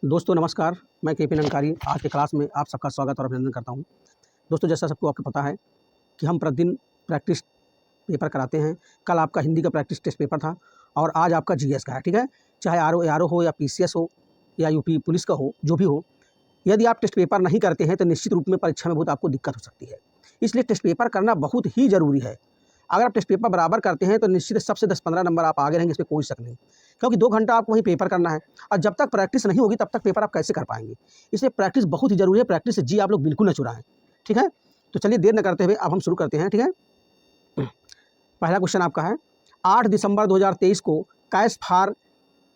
दोस्तों नमस्कार, मैं केपी ननकारी आज के क्लास में आप सबका स्वागत और अभिनंदन करता हूं। दोस्तों जैसा सबको आपको पता है कि हम प्रतिदिन प्रैक्टिस पेपर कराते हैं। कल आपका हिंदी का प्रैक्टिस टेस्ट पेपर था और आज आपका जीएस का है, ठीक है। चाहे आरओ हो या पीसीएस हो या यूपी पुलिस का हो, जो भी हो, यदि आप टेस्ट पेपर नहीं करते हैं तो निश्चित रूप में परीक्षा में बहुत आपको दिक्कत हो सकती है। इसलिए टेस्ट पेपर करना बहुत ही ज़रूरी है। अगर आप टेस्ट पेपर बराबर करते हैं तो निश्चित सबसे 10-15 नंबर आप आगे रहेंगे, इसमें कोई शक नहीं, क्योंकि 2 घंटा आपको वही पेपर करना है और जब तक प्रैक्टिस नहीं होगी तब तक पेपर आप कैसे कर पाएंगे। इसलिए प्रैक्टिस बहुत ही ज़रूरी है। प्रैक्टिस से जी आप लोग बिल्कुल न चुराएं, ठीक है। तो चलिए देर न करते हुए अब हम शुरू करते हैं, ठीक है। पहला क्वेश्चन आपका है, 8 दिसंबर 2023 को कैश फार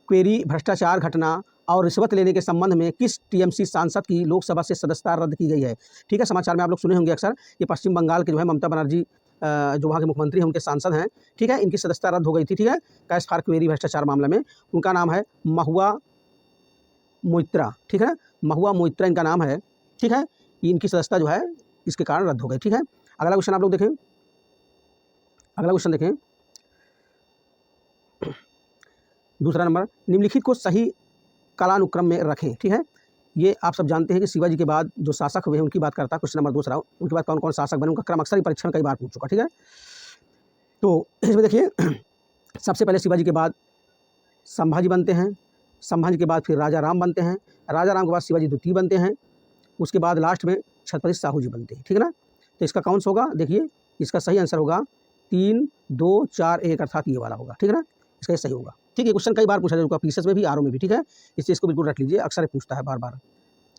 क्वेरी भ्रष्टाचार घटना और रिश्वत लेने के संबंध में किस टीएमसी सांसद की लोकसभा से सदस्यता रद्द की गई है। ठीक है, समाचार में आप लोग सुने होंगे अक्सर, ये पश्चिम बंगाल के जो है ममता बनर्जी जो वहाँ के मुख्यमंत्री हैं, उनके सांसद हैं, ठीक है। इनकी सदस्यता रद्द हो गई थी, ठीक है, कैश फार क्वेरी भ्रष्टाचार मामले में। उनका नाम है महुआ मोइत्रा, ठीक है, महुआ मोइत्रा इनका नाम है, ठीक है। इनकी सदस्यता जो है इसके कारण रद्द हो गई, ठीक है। अगला क्वेश्चन आप लोग देखें, अगला क्वेश्चन देखें, दूसरा नंबर, निम्नलिखित को सही कालानुक्रम में रखें, ठीक है। ये आप सब जानते हैं कि शिवाजी के बाद जो शासक हुए हैं उनकी बात करता है क्वेश्चन नंबर दूसरा। उनके बाद कौन कौन शासक बने, उनका क्रम अक्सर ही परीक्षा में कई बार पूछ चुका, ठीक है। तो इसमें देखिए सबसे पहले शिवाजी के बाद संभाजी बनते हैं, संभाजी के बाद फिर राजा राम बनते हैं, राजा राम के बाद शिवाजी द्वितीय बनते हैं, उसके बाद लास्ट में छत्रपति साहू जी बनते हैं, ठीक है ना। तो इसका कौन सा होगा, देखिए इसका सही आंसर होगा 3, 2, 4, 1 अर्थात ये वाला होगा, ठीक है ना। इसका ये सही होगा, ठीक है। क्वेश्चन कई बार पूछा जा चुका, पीसीएस में भी, आरओ में भी, ठीक है। इस चीज़ को बिल्कुल रख लीजिए, अक्सर पूछता है बार बार।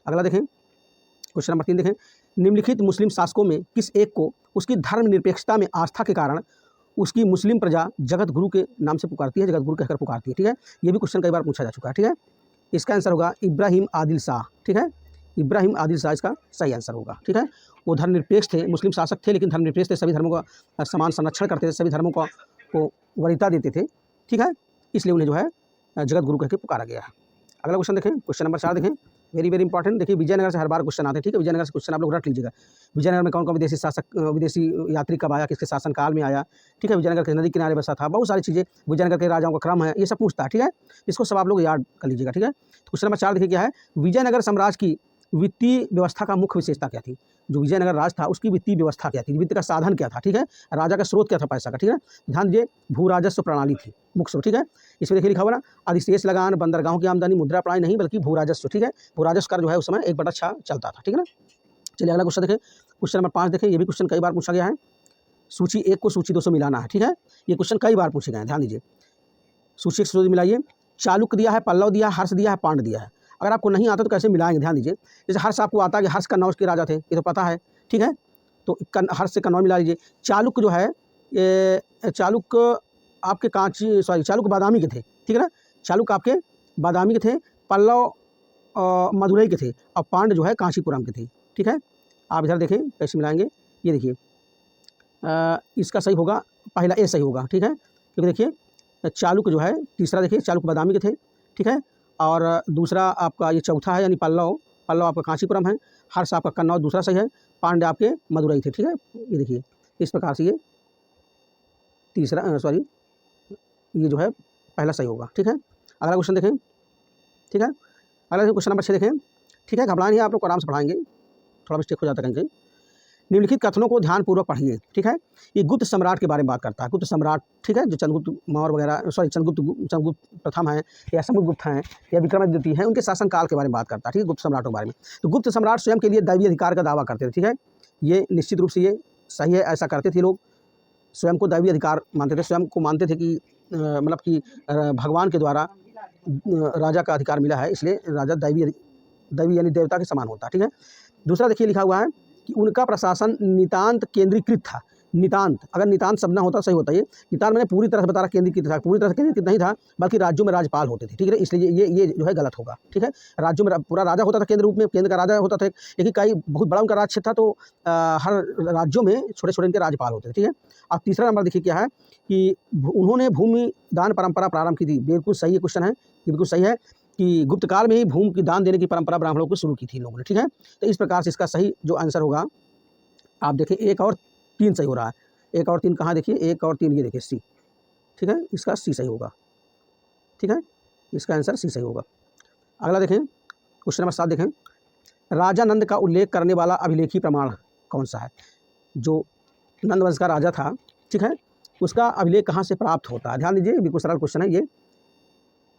अगला देखें, क्वेश्चन नंबर 3 देखें, निम्नलिखित मुस्लिम शासकों में किस एक को उसकी धर्मनिरपेक्षता में आस्था के कारण उसकी मुस्लिम प्रजा जगत गुरु के नाम से पुकारती है, जगत गुरु कहकर पुकारती है, ठीक है। ये भी क्वेश्चन कई बार पूछा जा चुका है, ठीक है। इसका आंसर होगा इब्राहिम आदिल शाह, ठीक है। इब्राहिम आदिल शाह इसका सही आंसर होगा, ठीक है। वो धर्मनिरपेक्ष थे, मुस्लिम शासक थे, लेकिन धर्मनिरपेक्ष थे, सभी धर्मों का समान संरक्षण करते थे, सभी धर्मों को वरीयता देते थे, ठीक है। इसलिए उन्हें जो है जगत गुरु कह के पुकारा गया है। अगला क्वेश्चन देखें, क्वेश्चन नंबर 4 देखें, वेरी वेरी इंपॉर्टेंट। देखिए विजयनगर से हर बार क्वेश्चन आते हैं, ठीक है। विजयनगर से क्वेश्चन आप लोग रख लीजिएगा। विजयनगर में कौन कौन विदेशी शासक, विदेशी यात्री कब आया, किसके शासनकाल में आया, ठीक है। विजयनगर के नदी किनारे बसा था, बहुत सारी चीज़ें, विजयनगर के राजाओं का क्रम है, ये सब पूछता है, ठीक है। इसको सब आप लोग याद कर लीजिएगा, ठीक है। तो क्वेश्चन नंबर 4 देखिए क्या है, विजयनगर साम्राज्य की वित्तीय व्यवस्था का मुख्य विशेषता क्या थी। जो विजयनगर राज था उसकी वित्तीय व्यवस्था क्या थी, वित्त का साधन क्या था, ठीक है। राजा का स्रोत क्या था पैसा का, ठीक है। ध्यान दीजिए, भू राजस्व प्रणाली थी मुख्य स्रोत, ठीक है। इसमें देखिए लिखा हुआ ना, अधिशेष लगान, बंदरगाहों की आमदनी, मुद्रा प्रणाली नहीं बल्कि भू राजस्व, ठीक है। भू राजस्व कर जो है उस समय 1/6 चलता था, ठीक है ना। चलिए अगला क्वेश्चन देखें, क्वेश्चन नंबर 5 देखें, ये भी क्वेश्चन कई बार पूछा गया है। सूची 1 को सूची 2 से मिलाना है, ठीक है। ये क्वेश्चन कई बार पूछे गए हैं, ध्यान दीजिए। सूची 1 से मिलाइए, चालुक्य दिया है, पल्लव दिया है, हर्ष दिया है, पांड्य दिया है। अगर आपको नहीं आता तो कैसे मिलाएंगे, ध्यान दीजिए। जैसे हर्ष आपको आता है कि हर्ष कन्नौज के राजा थे, ये तो पता है, ठीक है। तो हर्ष से कन्नौज मिला लीजिए। चालुक्य जो है, ये चालुक्य आपके चालुक्य बादामी के थे, ठीक है ना। चालुक्य आपके बादामी के थे, पल्लव मदुरई के थे और पांड्य जो है कांचीपुरम के थे, ठीक है। आप इधर देखें कैसे मिलाएंगे, ये देखिए इसका सही होगा, पहला ए सही होगा, ठीक है। क्योंकि देखिए चालुक्य जो है, तीसरा देखिए चालुक्य बादामी के थे, ठीक है। और दूसरा आपका ये चौथा है, यानी पल्लव आपका कांचीपुरम है, हर्ष आपका कन्नौज दूसरा सही है, पांड्य आपके मदुरई थे, ठीक है। ये देखिए इस प्रकार से ये तीसरा ये जो है पहला सही होगा, ठीक है। अगला क्वेश्चन देखें, ठीक है। अगला क्वेश्चन नंबर 6 देखें, ठीक है। घबराएं नहीं, आप लोग को आराम से पढ़ाएंगे, थोड़ा मिस्टेक हो जाता है कहीं। निम्नलिखित कथनों को ध्यानपूर्वक पढ़िए, ठीक है। ये गुप्त सम्राट के बारे में बात करता है, गुप्त सम्राट, ठीक है। जो चंद्रगुप्त मौर्य वगैरह, चंद्रगुप्त प्रथम है या समुद्रगुप्त हैं या विक्रमादित्य हैं, उनके शासनकाल के बारे में बात करता है, ठीक है, गुप्त सम्राटों के बारे में। तो गुप्त सम्राट स्वयं के लिए दैवीय अधिकार का दावा करते थे, ठीक है। ये निश्चित रूप से ये सही है, ऐसा करते थे लोग, स्वयं को दैवीय अधिकार मानते थे, स्वयं को मानते थे कि मतलब कि भगवान के द्वारा राजा का अधिकार मिला है, इसलिए राजा दैवी यानी देवता के समान होता है, ठीक है। दूसरा देखिए लिखा हुआ है कि उनका प्रशासन नितांत केंद्रीकृत था। नितांत, अगर नितांत शब्द ना होता सही होता, ये नितांत मैंने पूरी तरह से बता रहा, केंद्रीकृत था, पूरी तरह से केंद्रीकृत नहीं था, बल्कि राज्यों में राज्यपाल होते थे, ठीक है। इसलिए ये जो है गलत होगा, ठीक है। राज्यों में पूरा राजा होता था, केंद्र रूप में केंद्र का राजा होता था, लेकिन कई बहुत बड़ा उनका राज्य क्षेत्र था, तो हर राज्यों में छोटे छोटे इनके राज्यपाल होते थे, ठीक है। अब तीसरा नंबर देखिए क्या है कि उन्होंने भूमि दान परंपरा प्रारंभ की थी, बिल्कुल सही क्वेश्चन है, ये बिल्कुल सही है कि गुप्त काल में ही भूमि की दान देने की परंपरा ब्राह्मणों को शुरू की थी इन लोगों ने, ठीक है। तो इस प्रकार से इसका सही जो आंसर होगा, आप देखिए 1 और 3 सही हो रहा है। 1 और 3 कहाँ देखिए, 1 और 3 ये देखिए सी, ठीक है। इसका सी सही होगा, ठीक है। इसका आंसर सी सही होगा। अगला देखें, क्वेश्चन नंबर 7 देखें, राजा नंद का उल्लेख करने वाला अभिलेखी प्रमाण कौन सा है? जो नंद वंश का राजा था, ठीक है, उसका अभिलेख कहाँ से प्राप्त होता है? ध्यान दीजिए, बिल्कुल सरल क्वेश्चन है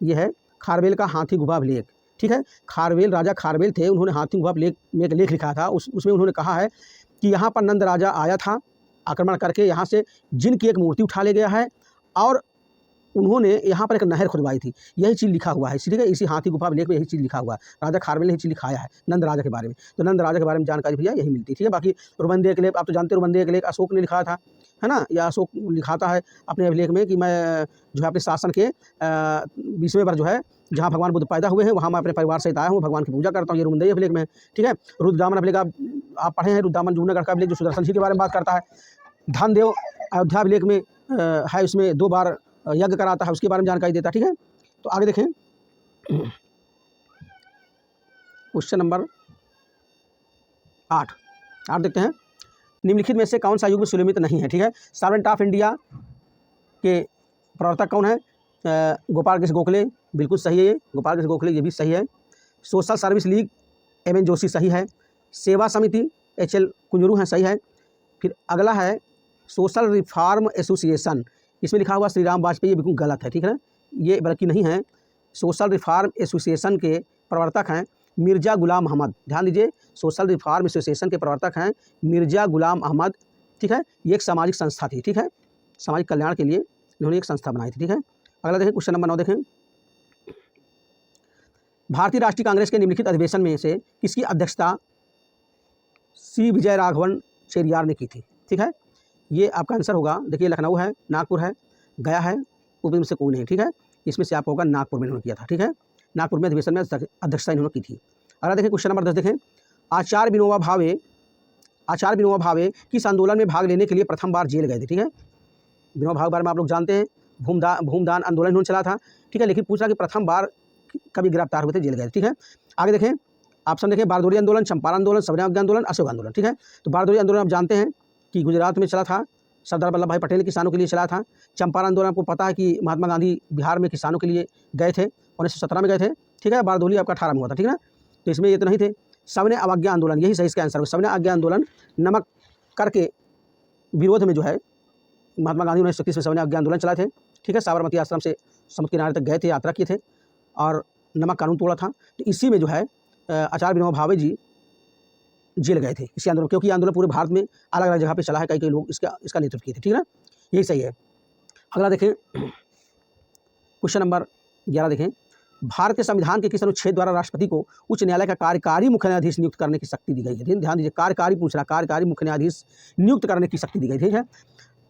ये है खारवेल का हाथी गुफा अभिलेख, ठीक है। खारवेल, राजा खारवेल थे, उन्होंने हाथी गुफा अभिलेख में एक लेख लिखा था। उसमें उन्होंने कहा है कि यहाँ पर नंद राजा आया था, आक्रमण करके यहाँ से जिन की एक मूर्ति उठा ले गया है और उन्होंने यहाँ पर एक नहर खुदवाई थी। यही चीज़ लिखा हुआ है, ठीक है, इसी हाथी गुफा अभिलेख में यही चीज़ लिखा हुआ है। राजा खारवेल ने यही चीज़ लिखाया है नंद राजा के बारे में। तो नंद राजा के बारे में जानकारी भैया यही मिलती है, ठीक है। बाकी रुबंदे के लेख आप तो जानते हो, रुबंदे के लेख अशोक ने लिखा था, है ना, या अशोक लिखाता है अपने अभिलेख में कि मैं जो है अपने शासन के 20वें वर्ष जो है जहाँ भगवान बुद्ध पैदा हुए हैं वहाँ मैं अपने परिवार सहित आया हूँ, भगवान की पूजा करता हूँ। ये रुबंदे अभिलेख में, ठीक है। रुद्रदामन अभिलेख आप पढ़े हैं, रुद्रदामन जूनागढ़ का अभिलेख जो सुदर्शन जी के बारे में बात करता है। धनदेव अयोध्या अभिलेख में है, उसमें 2 बार यज्ञ कराता है, उसके बारे में जानकारी देता है, ठीक है। तो आगे देखें, क्वेश्चन नंबर 8 देखते हैं, निम्नलिखित में से कौन सा युग सुनियमित नहीं है? ठीक है। सर्वेंट ऑफ इंडिया के प्रवर्तक कौन है? गोपाल कृष्ण गोखले, बिल्कुल सही है ये, गोपाल कृष्ण गोखले, ये भी सही है। Social service league M.N.. Joshi, सही है। सेवा समिति एच.एल. कुंजरू हैं, सही है। फिर अगला है सोशल रिफॉर्म एसोसिएशन, इसमें लिखा हुआ श्री राम वाजपेयी, ये बिल्कुल गलत है, ठीक है ना, ये बल्कि नहीं है। सोशल रिफॉर्म एसोसिएशन के प्रवर्तक हैं मिर्ज़ा गुलाम अहमद। ध्यान दीजिए, सोशल रिफॉर्म एसोसिएशन के प्रवर्तक हैं मिर्ज़ा गुलाम अहमद, ठीक है। ये एक सामाजिक संस्था थी, ठीक है, सामाजिक कल्याण के लिए इन्होंने एक संस्था बनाई थी, ठीक है। अगला देखें, क्वेश्चन नंबर 9 देखें, भारतीय राष्ट्रीय कांग्रेस के निम्नलिखित अधिवेशन में से किसकी अध्यक्षता सी विजय राघवन चेरियार ने की थी? ठीक है, ये आपका आंसर होगा, देखिए लखनऊ है, नागपुर है, गया है, ऊपर में से कोई नहीं, ठीक है। इसमें से आपको होगा नागपुर में इन्होंने किया था, ठीक है, नागपुर में अधिवेशन में अध्यक्षता इन्होंने की थी। अगला देखें, क्वेश्चन नंबर 10 देखें, आचार्य विनोबा भावे किस आंदोलन में भाग लेने के लिए प्रथम बार जेल गए थे? ठीक है, विनोबा भावे के बारे में आप लोग जानते हैं, भूमदान आंदोलन इन्होंने चला था, ठीक है, लेकिन पूछा कि प्रथम बार कभी गिरफ्तार हुए थे, जेल गए थे, ठीक है। आगे देखें, ऑप्शन देखें, बारदोली आंदोलन, चंपारण आंदोलन, सबने आंदोलन, अशोक आंदोलन, ठीक है। तो बारदोली आंदोलन आप जानते हैं कि गुजरात में चला था, सरदार वल्लभ भाई पटेल किसानों के लिए चला था। चंपारण आंदोलन आपको पता है कि महात्मा गांधी बिहार में किसानों के लिए गए थे, 1917 में गए थे, ठीक है। बारदोली आपका 18 में हुआ था, ठीक है ना, तो इसमें ये तो नहीं थे। सबने अवज्ञा आंदोलन, यही सही इसका आंसर है, सबने अवज्ञा आंदोलन, नमक कर के विरोध में जो है महात्मा गांधी 1931 में सबने अवज्ञा आंदोलन चलाए थे, ठीक है। साबरमती आश्रम से समुद्र किनारे तक गए थे, यात्रा किए थे और नमक कानून तोड़ा था। तो इसी में जो है आचार्य विनोबा भावे जी जेल गए थे इसी आंदोलन, क्योंकि आंदोलन पूरे भारत में अलग अलग जगह पे चला है, कई लोग इसका नेतृत्व किए थे, ठीक है ना, यही सही है। अगला देखें, क्वेश्चन नंबर 11 देखें, भारत के संविधान के किस अनुच्छेद द्वारा राष्ट्रपति को उच्च न्यायालय का कार्यकारी मुख्य न्यायाधीश नियुक्त करने की शक्ति दी गई है? ध्यान दीजिए, कार्यकारी पूछ रहा, कार्यकारी मुख्य न्यायाधीश नियुक्त करने की शक्ति दी गई, ठीक है।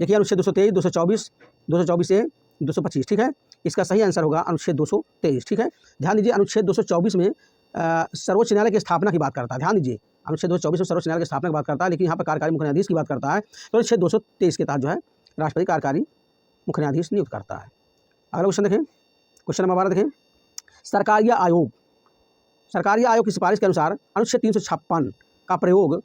देखिए, अनुच्छेद 223, 224, 224 से 225, ठीक है, इसका सही आंसर होगा अनुच्छेद 223, ठीक है। ध्यान दीजिए, अनुच्छेद 224 में सर्वोच्च न्यायालय की स्थापना की बात करता है, ध्यान दीजिए, अनुच्छेद 224 में सर्वोच्च न्यायालय की स्थापना की बात करता है, लेकिन यहाँ पर कार्यकारी मुख्य न्यायाधीश की बात करता है, तो अनुच्छेद 223 के तहत जो है राष्ट्रपति कार्यकारी मुख्य न्यायाधीश नियुक्त करता है। अगला क्वेश्चन देखें, क्वेश्चन नंबर 12 देखें, सरकारीय आयोग की सिफारिश के अनुसार अनुच्छेद 356 का प्रयोग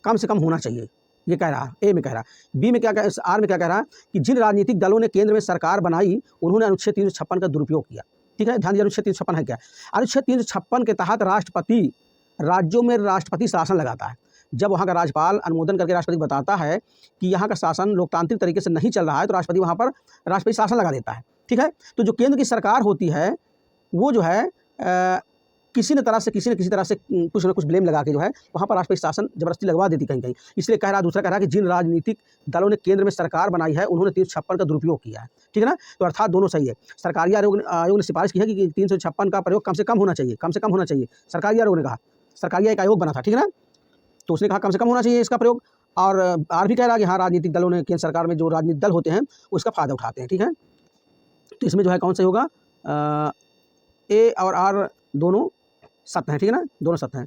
कम से कम होना चाहिए, ये कह रहा है, ए में कह रहा है, बी में क्या कह, आर में क्या कह रहा है कि जिन राजनीतिक दलों ने केंद्र में सरकार बनाई उन्होंने अनुच्छेद 356 का दुरुपयोग किया, ठीक है। ध्यान दीजिए, अनुच्छेद 356 है क्या? अनुच्छेद 356 के तहत राष्ट्रपति राज्यों में राष्ट्रपति शासन लगाता है। जब वहाँ का राज्यपाल अनुमोदन करके राष्ट्रपति बताता है कि यहाँ का शासन लोकतांत्रिक तरीके से नहीं चल रहा है, तो राष्ट्रपति वहाँ पर राष्ट्रपति शासन लगा देता है, ठीक है। तो जो केंद्र की सरकार होती है वो जो है किसी न किसी तरह से कुछ न कुछ ब्लेम लगा के जो है वहाँ पर राष्ट्रपति शासन जबरदस्ती लगवा देती कहीं, इसलिए कह रहा, दूसरा कह रहा कि जिन राजनीतिक दलों ने केंद्र में सरकार बनाई है उन्होंने 356 का दुरुपयोग किया है, ठीक है ना। तो अर्थात दोनों सही है। सरकारी आयोग ने सिफारिश की है कि 356 का प्रयोग कम से कम होना चाहिए, सरकारी आयोग ने कहा, सरकारी एक आयोग बना था, ठीक है ना, तो उसने कहा कम से कम होना चाहिए इसका प्रयोग। और आर भी कह रहा है कि हाँ, राजनीतिक दलों ने केंद्र सरकार में जो राजनीतिक दल होते हैं उसका फ़ायदा उठाते हैं, ठीक है। तो इसमें जो है कौन सही होगा? ए और आर दोनों सत्य हैं, ठीक है ना, दोनों सत्य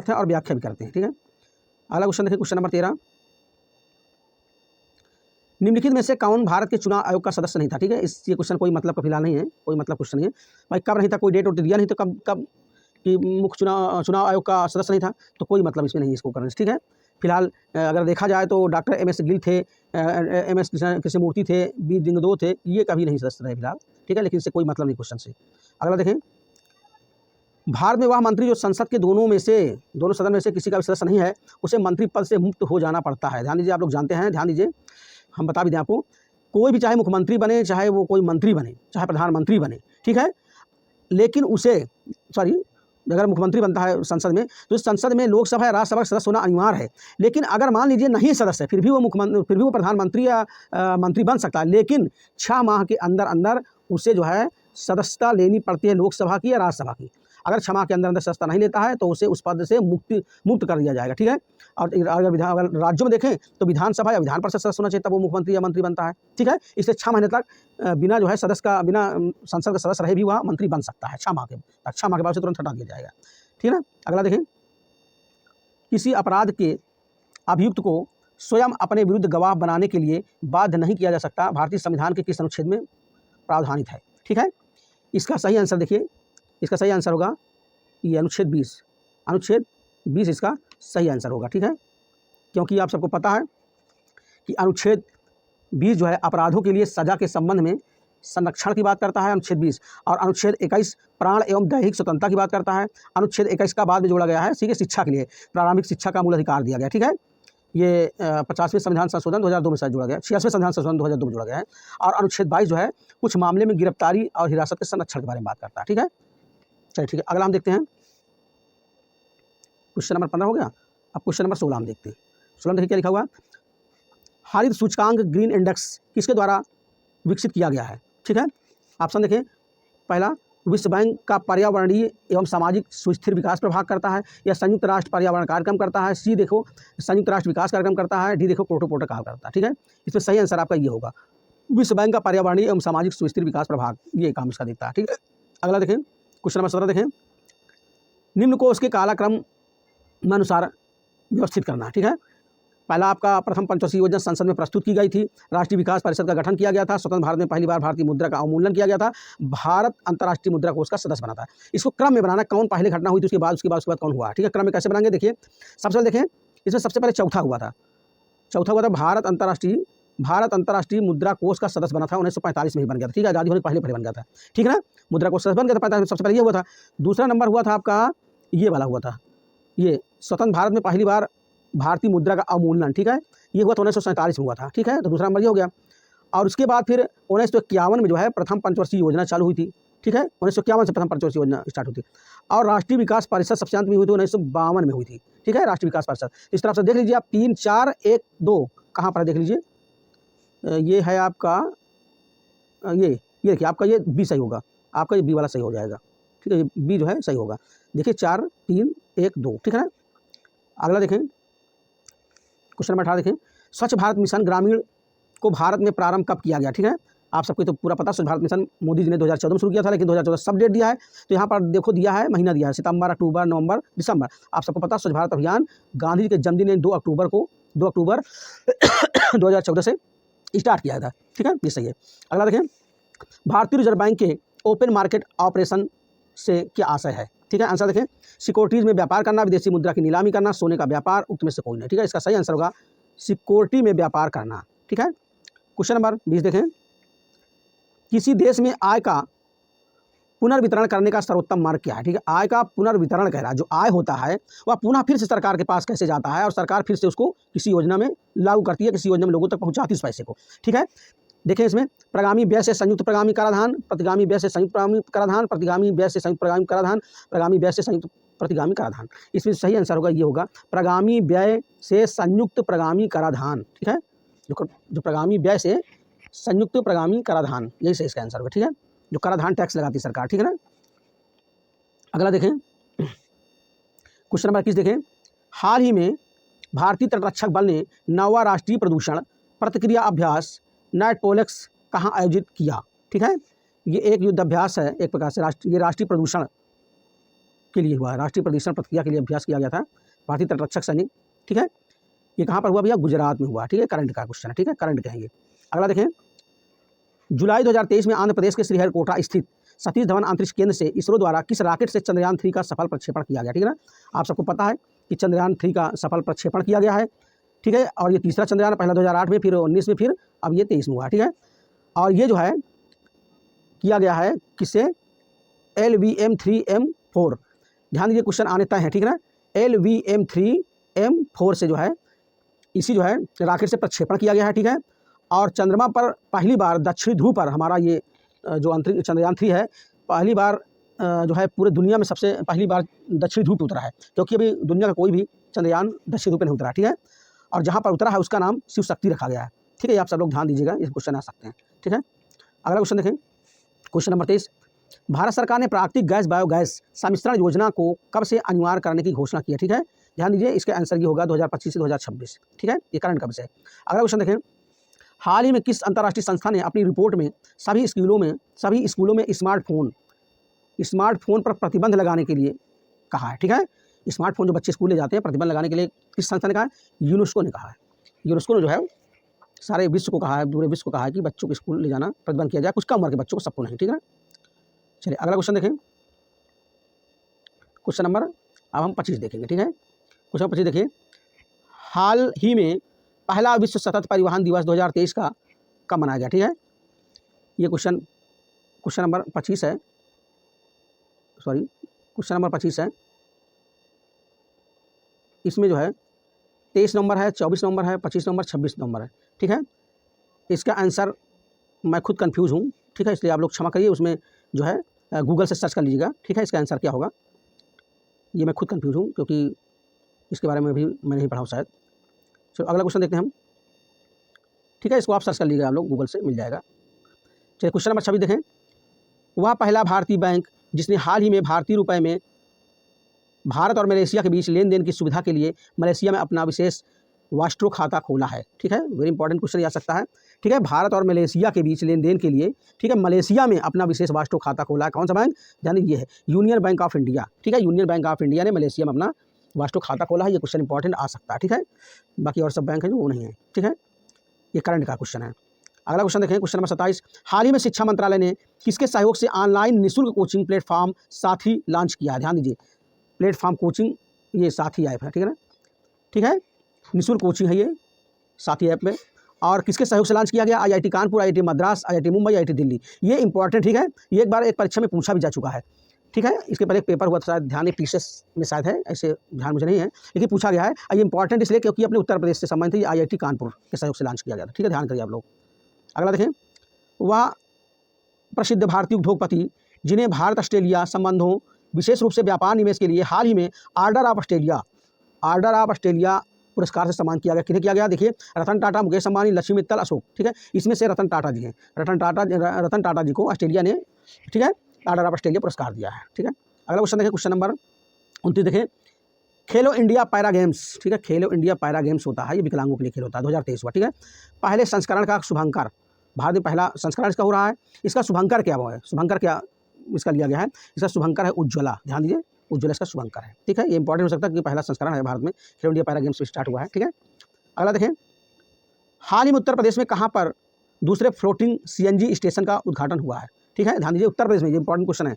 हैं और व्याख्या भी करते हैं, ठीक है। अगला क्वेश्चन देखिए, क्वेश्चन नंबर 13, निम्नलिखित में से कौन भारत के चुनाव आयोग का सदस्य नहीं था? ठीक है, ये क्वेश्चन कोई मतलब का फिलहाल नहीं है, कोई मतलब क्वेश्चन नहीं है भाई, कब नहीं था, कोई डेट और दिया नहीं, तो कब कि मुख्य चुनाव आयोग का सदस्य नहीं था, तो कोई मतलब इसमें नहीं है इसको करने से, ठीक है। फिलहाल अगर देखा जाए तो डॉक्टर एम.एस. गिल थे, एम.एस. कृष्णमूर्ति थे, बी. दिंगदो थे, ये कभी नहीं सदस्य रहे फिलहाल, ठीक है, लेकिन इससे कोई मतलब नहीं क्वेश्चन से। अगला देखें, भारत में वह मंत्री जो संसद के दोनों सदन में से किसी का भी सदस्य नहीं है, उसे मंत्री पद से मुक्त हो जाना पड़ता है। ध्यान दीजिए, आप लोग जानते हैं, ध्यान दीजिए, हम बता भी दें आपको, कोई भी चाहे मुख्यमंत्री बने, चाहे वो कोई मंत्री बने, चाहे प्रधानमंत्री बने, ठीक है, लेकिन उसे अगर मुख्यमंत्री बनता है संसद में, तो इस संसद में लोकसभा या राज्यसभा का सदस्य होना अनिवार्य है। लेकिन अगर मान लीजिए नहीं सदस्य, फिर भी वो प्रधानमंत्री या मंत्री बन सकता है, लेकिन 6 माह के अंदर अंदर उसे जो है सदस्यता लेनी पड़ती है लोकसभा की या राज्यसभा की। अगर 6 माह के अंदर अंदर सदस्यता नहीं लेता है तो उसे उस पद से मुक्त कर दिया जाएगा, ठीक है। और अगर राज्यों में देखें तो विधानसभा या विधान परिषद सदस्य होना चाहिए, तब वो मुख्यमंत्री या मंत्री बनता है, ठीक है। इससे 6 महीने तक बिना जो है बिना संसद का सदस्य रहे भी वह मंत्री बन सकता है 6 माह के तक। 6 माह के बाद उसे तुरंत हटा दिया जाएगा, ठीक है ना। अगला देखें, किसी अपराध के अभियुक्त को स्वयं अपने विरुद्ध गवाह बनाने के लिए बाध्य नहीं किया जा सकता, भारतीय संविधान के किस अनुच्छेद में प्रावधानित है, ठीक है। इसका सही आंसर देखिए, इसका सही आंसर होगा ये अनुच्छेद 20, अनुच्छेद 20 इसका सही आंसर होगा, ठीक है। क्योंकि आप सबको पता है कि अनुच्छेद 20 जो है अपराधों के लिए सजा के संबंध में संरक्षण की बात करता है, अनुच्छेद 20, और अनुच्छेद 21 प्राण एवं दैहिक स्वतंत्रता की बात करता है। अनुच्छेद 21 का बाद में जोड़ा गया है, ठीक है, शिक्षा के लिए प्रारंभिक शिक्षा का मूल अधिकार दिया गया, ठीक है। ये 50वें संविधान संशोधन 2002 में शायद जोड़ा गया, 86वें संविधान संशोधन 2002 में जोड़ा गया है। और अनुच्छेद 22 जो है कुछ मामले में गिरफ्तारी और हिरासत के संरक्षण के बारे में बात करता है, ठीक है। चलिए ठीक है, अगला हम देखते हैं, क्वेश्चन नंबर 15 हो गया। अब क्वेश्चन नंबर 16 हम देखते हैं। 16 में देखिए क्या लिखा हुआ, हरित सूचकांक ग्रीन इंडेक्स किसके द्वारा विकसित किया गया है, ठीक है। ऑप्शन देखें, पहला विश्व बैंक का पर्यावरणीय एवं सामाजिक सुस्थिर विकास प्रभाग करता है, या संयुक्त राष्ट्र पर्यावरण कार्यक्रम करता है, सी देखो संयुक्त राष्ट्र विकास कार्यक्रम करता है, डी देखो क्योटो प्रोटोकॉल करता है, ठीक है। इसमें सही आंसर आपका ये होगा, विश्व बैंक का पर्यावरणीय एवं सामाजिक सुस्थिर विकास प्रभाग, ये काम इसका देखता है, ठीक है। अगला देखें, क्वेश्चन नंबर 17 देखें, निम्न को उसके कालक्रम अनुसार व्यवस्थित करना, ठीक है। पहला आपका प्रथम पंचवर्षीय योजना संसद में प्रस्तुत की गई थी, राष्ट्रीय विकास परिषद का गठन किया गया था, स्वतंत्र भारत में पहली बार भारतीय मुद्रा का अवमूल्यन किया गया था, भारत अंतर्राष्ट्रीय मुद्रा कोष का सदस्य बना था। इसको क्रम में बनाना, कौन पहले घटना हुई थी, उसके बाद कौन हुआ, ठीक है। क्रम में कैसे बनाएंगे, देखिए सबसे पहले देखें, इसमें सबसे पहले चौथा हुआ था भारत अंतर्राष्ट्रीय मुद्रा कोष का सदस्य बना था, 1945 में ही बन गया था, ठीक है। आज़ादी होने पहले बन गया था, ठीक है ना। मुद्रा कोष सदस्य बन गया था 45 में, सबसे पहले ये हुआ था। दूसरा नंबर हुआ था आपका ये वाला हुआ था, ये स्वतंत्र भारत में पहली बार भारतीय मुद्रा का अवमूल्यन, ठीक है, ये हुआ था 1947 में हुआ था, ठीक है। तो दूसरा नंबर ये हो गया। और उसके बाद फिर 1951 में जो है प्रथम पंचवर्षीय योजना चालू हुई थी, ठीक है। 1951 से प्रथम पंचवर्षीय योजना स्टार्ट हुई थी। और राष्ट्रीय विकास परिषद सबसे अंत में हुई थी 1952 में हुई थी, ठीक है, राष्ट्रीय विकास परिषद। इस तरफ से देख लीजिए आप 3, 4, 1, 2 कहाँ पर है देख लीजिए, ये है आपका ये देखिए आपका ये बी सही होगा, आपका ये बी वाला सही हो जाएगा, ठीक है, ये बी जो है सही होगा। देखिए 4, 3, 1, 2, ठीक है ना। अगला देखें, क्वेश्चन नंबर 18 देखें, स्वच्छ भारत मिशन ग्रामीण को भारत में प्रारंभ कब किया गया, ठीक है। आप सबको तो पूरा पता, स्वच्छ भारत मिशन मोदी जी ने 2014 में शुरू किया था, लेकिन 2014 सब डेट दिया है, तो यहाँ पर देखो दिया है, महीना दिया है, सितंबर, अक्टूबर, नवंबर, दिसंबर। आप सबको पता स्वच्छ भारत अभियान गांधी जी के जन्मदिन 2 अक्टूबर 2014 से स्टार्ट किया था, ठीक है, ये सही है। अगला देखें, भारतीय रिजर्व बैंक के ओपन मार्केट ऑपरेशन से क्या आशय है, ठीक है। आंसर देखें, सिक्योरिटीज में व्यापार करना, विदेशी मुद्रा की नीलामी करना, सोने का व्यापार, उक्त में से कोई नहीं, ठीक है। इसका सही आंसर होगा सिक्योरिटी में व्यापार करना, ठीक है। क्वेश्चन नंबर 20 देखें, किसी देश में आय का पुनर्वितरण करने का सर्वोत्तम मार्ग क्या है, ठीक है। आय का पुनर्वितरण कह रहा है, जो आय होता है वह पुनः फिर से सरकार के पास कैसे जाता है, और सरकार फिर से उसको किसी योजना में लागू करती है, किसी योजना में लोगों तक पहुँचाती है उस पैसे को, ठीक है। देखें इसमें प्रगामी व्यय से संयुक्त प्रगामी कराधान, प्रतिगामी व्यय से संयुक्त प्रगामी कराधान, प्रतिगामी व्यय से संयुक्त प्रगामी कराधान, प्रगामी व्यय से संयुक्त प्रतिगामी कराधान। इसमें सही आंसर होगा ये होगा प्रगामी व्यय से संयुक्त प्रगामी कराधान, ठीक है। जो प्रगामी व्यय से संयुक्त प्रगामी कराधान, यही सही इसका आंसर होगा, ठीक है, जो कराधान टैक्स लगाती है सरकार, ठीक है ना। अगला देखें, क्वेश्चन नंबर 21 देखें, हाल ही में भारतीय तटरक्षक बल ने 9वां राष्ट्रीय प्रदूषण प्रतिक्रिया अभ्यास नाइटपोलेक्स कहाँ आयोजित किया, ठीक है। ये एक युद्ध अभ्यास है, एक प्रकार से राष्ट्रीय प्रदूषण के लिए हुआ है, राष्ट्रीय प्रदूषण प्रतिक्रिया के लिए अभ्यास किया गया था भारतीय तटरक्षक सैनिक, ठीक है। ये कहाँ पर हुआ भैया, गुजरात में हुआ, ठीक है, करंट का क्वेश्चन है, ठीक है, करंट कहेंगे। अगला देखें, जुलाई 2023 में आंध्र प्रदेश के श्रीहरिकोटा स्थित सतीश धवन अंतरिक्ष केंद्र से इसरो द्वारा किस रॉकेट से चंद्रयान 3 का सफल प्रक्षेपण किया गया, ठीक है ना। आप सबको पता है कि चंद्रयान 3 का सफल प्रक्षेपण किया गया है, ठीक है। और ये तीसरा चंद्रयान, पहला 2008 में, फिर 19 में, फिर अब ये 23 में हुआ, ठीक है। और ये जो है किया गया है किससे, LVM-3M4 ध्यान दीजिए क्वेश्चन आने तय है, ठीक है ना। LVM-3M4 से जो है इसी जो है रॉकेट से प्रक्षेपण किया गया है, ठीक है। और चंद्रमा पर पहली बार दक्षिणी ध्रुव पर हमारा ये जो अंतरिक्ष चंद्रयान-3 है पहली बार जो है पूरे दुनिया में सबसे पहली बार दक्षिणी ध्रुव पर उतरा है, क्योंकि अभी दुनिया का कोई भी चंद्रयान दक्षिणी ध्रुव पर नहीं उतरा, ठीक है। और जहाँ पर उतरा है उसका नाम शिव शक्ति रखा गया है, ठीक है। ये आप सब लोग ध्यान दीजिएगा, ये क्वेश्चन आ सकते हैं, ठीक है। अगला क्वेश्चन देखें, क्वेश्चन नंबर 23। भारत सरकार ने प्राकृतिक गैस बायोगैस सम्मिश्रण योजना को कब से अनिवार्य करने की घोषणा की है, ठीक है। ध्यान दीजिए, इसका आंसर ये होगा 2025 से 2026, ठीक है। ये करंट कब से है। अगला क्वेश्चन देखें, हाल ही में किस अंतर्राष्ट्रीय संस्था ने अपनी रिपोर्ट में सभी स्कूलों में स्मार्टफोन पर प्रतिबंध लगाने के लिए कहा है, ठीक है। स्मार्टफोन जो बच्चे स्कूल ले जाते हैं प्रतिबंध लगाने के लिए किस संस्था ने कहा है? यूनेस्को ने कहा है। यूनेस्को ने जो है सारे विश्व को कहा है, पूरे विश्व को कहा है कि बच्चों को स्कूल ले जाना प्रतिबंध किया जाए, कुछ कम उम्र के बच्चों को, सबको नहीं, ठीक है। चलिए अगला क्वेश्चन देखें, क्वेश्चन नंबर अब हम 25 देखेंगे, ठीक है। क्वेश्चन 25 देखिए, हाल ही में पहला विश्व सतत परिवहन दिवस 2023 का कब मनाया गया, ठीक है। ये क्वेश्चन नंबर 25 है, सॉरी क्वेश्चन नंबर 25 है। इसमें जो है 23 नंबर है, 24 नंबर है, 25 नंबर, 26 नंबर है, ठीक है। इसका आंसर मैं खुद कंफ्यूज हूँ, ठीक है, इसलिए आप लोग क्षमा करिए, उसमें जो है गूगल से सर्च कर लीजिएगा, ठीक है। इसका आंसर क्या होगा ये मैं खुद कंफ्यूज हूँ, क्योंकि इसके बारे में भी मैंने नहीं पढ़ा शायद। चलो अगला क्वेश्चन देखते हैं हम, ठीक है। इसको आप सर्च कर लीजिएगा, आप लोग गूगल से मिल जाएगा। चलिए क्वेश्चन नंबर 26 देखें, वह पहला भारतीय बैंक जिसने हाल ही में भारतीय रुपये में भारत और मलेशिया के बीच लेन देन की सुविधा के लिए मलेशिया में अपना विशेष वास्ट्रो खाता खोला है, ठीक है। वेरी इंपॉर्टेंट क्वेश्चन आ सकता है, ठीक है। भारत और मलेशिया के बीच लेन देन के लिए, ठीक है, मलेशिया में अपना विशेष वास्ट्रो खाता खोला है। कौन सा बैंक? ध्यान दीजिए, है यूनियन बैंक ऑफ इंडिया, ठीक है। यूनियन बैंक ऑफ इंडिया ने मलेशिया में अपना वास्ट्रो खाता खोला है। ये क्वेश्चन इंपॉर्टेंट आ सकता है, ठीक है। बाकी और सब बैंक है जो वो नहीं है, ठीक है। ये करंट का क्वेश्चन है। अगला क्वेश्चन देखें, क्वेश्चन नंबर 27। हाल ही में शिक्षा मंत्रालय ने किसके सहयोग से ऑनलाइन निःशुल्क कोचिंग प्लेटफॉर्म साथी लॉन्च किया है? ध्यान दीजिए, प्लेटफॉर्म कोचिंग ये साथी ऐप है, ठीक है ना, ठीक है। निःशुल्क कोचिंग है ये साथी ऐप में, और किसके सहयोग से लॉन्च किया गया? IIT Kanpur, IIT Madras, IIT Mumbai, IIT Delhi. ये इंपॉर्टेंट, ठीक है। ये एक बार एक परीक्षा में पूछा भी जा चुका है, ठीक है। इसके पहले एक पेपर हुआ था शायद, ध्यान नहीं, PCS में शायद है, ऐसे ध्यान मुझे नहीं है, लेकिन पूछा गया है। ये इंपॉर्टेंट इसलिए क्योंकि अपने उत्तर प्रदेश से संबंधित है। ये IIT कानपुर के सहयोग से लॉन्च किया गया था, ठीक है। ध्यान करिए आप लोग। अगला देखें, वह प्रसिद्ध भारतीय उद्योगपति जिन्हें भारत ऑस्ट्रेलिया संबंधों विशेष रूप से व्यापार निवेश के लिए हाल ही में ऑर्डर ऑफ ऑस्ट्रेलिया पुरस्कार से सम्मान किया गया, किन्हें किया गया? देखिए, रतन टाटा, मुकेश अंबानी, लक्ष्मी मित्तल, अशोक, ठीक है। इसमें से रतन टाटा जी हैं। रतन टाटा जी को ऑस्ट्रेलिया ने, ठीक है, ऑर्डर ऑफ ऑस्ट्रेलिया पुरस्कार दिया है, ठीक है। अगला क्वेश्चन देखें, क्वेश्चन नंबर 29 देखें, खेलो इंडिया पैरा गेम्स, ठीक है। खेलो इंडिया पैरा गेम्स होता है, ये विकलांगों के लिए खेल होता है, 2023 हुआ, ठीक है। पहले संस्करण का शुभांकर, भारत में पहला संस्करण इसका हो रहा है। इसका शुभंकर क्या है? शुभंकर क्या इसका लिया गया है? इसका शुभंकर है उज्ज्वला। ध्यान दीजिए, उज्ज्वला इसका शुभंकर है, ठीक है। ये इंपॉर्टेंट हो सकता है कि पहला संस्करण है भारत में, खेलो इंडिया पैरा गेम्स स्टार्ट हुआ है, ठीक है। अगला देखें, हाल ही में उत्तर प्रदेश में कहाँ पर दूसरे फ्लोटिंग CNG स्टेशन का उद्घाटन हुआ है, ठीक है। ध्यान दीजिए, उत्तर प्रदेश में, ये इंपॉर्टेंट क्वेश्चन है,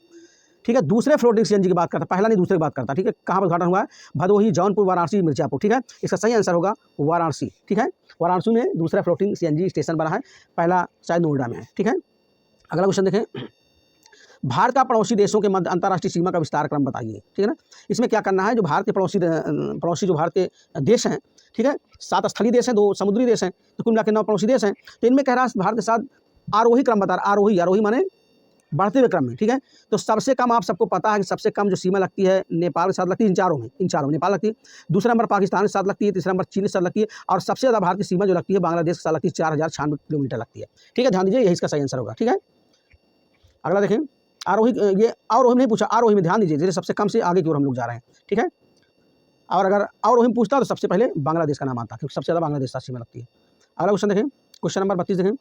ठीक है। दूसरे फ्लोटिंग CNG की बात करता है, पहला नहीं दूसरे की बात करता है, ठीक है। कहाँ पर उद्घाटन हुआ है? भदोही, जौनपुर, वाराणसी, मिर्जापुर, ठीक है। इसका सही आंसर होगा वाराणसी, ठीक है। वाराणसी में दूसरा फ्लोटिंग CNG स्टेशन बना है, पहला शायद नोएडा में है, ठीक है। अगला क्वेश्चन देखें, भारत का पड़ोसी देशों के मध्य अंतर्राष्ट्रीय सीमा का विस्तार क्रम बताइए, ठीक है ना। इसमें क्या करना है? जो भारत के पड़ोसी जो भारत के देश हैं, ठीक है, 7 स्थलीय देश हैं, 2 समुद्री देश हैं, तो कुल मिला के 9 पड़ोसी देश हैं। तो इनमें कह रहा है भारत के साथ आरोही क्रम बता रहा, आरोही माने बढ़ते हुए क्रम में, ठीक है। तो सबसे कम आप सबको पता है कि सबसे कम जो सीमा लगती है नेपाल के साथ लगती है, इन चारों में नेपाल लगती है। दूसरा नंबर पाकिस्तान के साथ लगती है, तीसरा नंबर चीन के साथ लगती है, और सबसे ज़्यादा भारत की सीमा जो लगती है बांग्लादेश के साथ लगती है, 4096 किलोमीटर लगती है, ठीक है। ध्यान दीजिए, यही इसका सही आंसर होगा, ठीक है। अगला देखें, आरोही, ये आरोही में नहीं पूछा, आरोही में ध्यान दीजिए, जैसे सबसे कम से आगे की ओर हम लोग जा रहे हैं, ठीक है। और अगर आरोही में पूछता तो सबसे पहले बांग्लादेश का नाम आता, क्योंकि सबसे ज़्यादा बांग्लादेश साथ सीमा लगती है। अगला क्वेश्चन देखें, क्वेश्चन नंबर 32 देखें,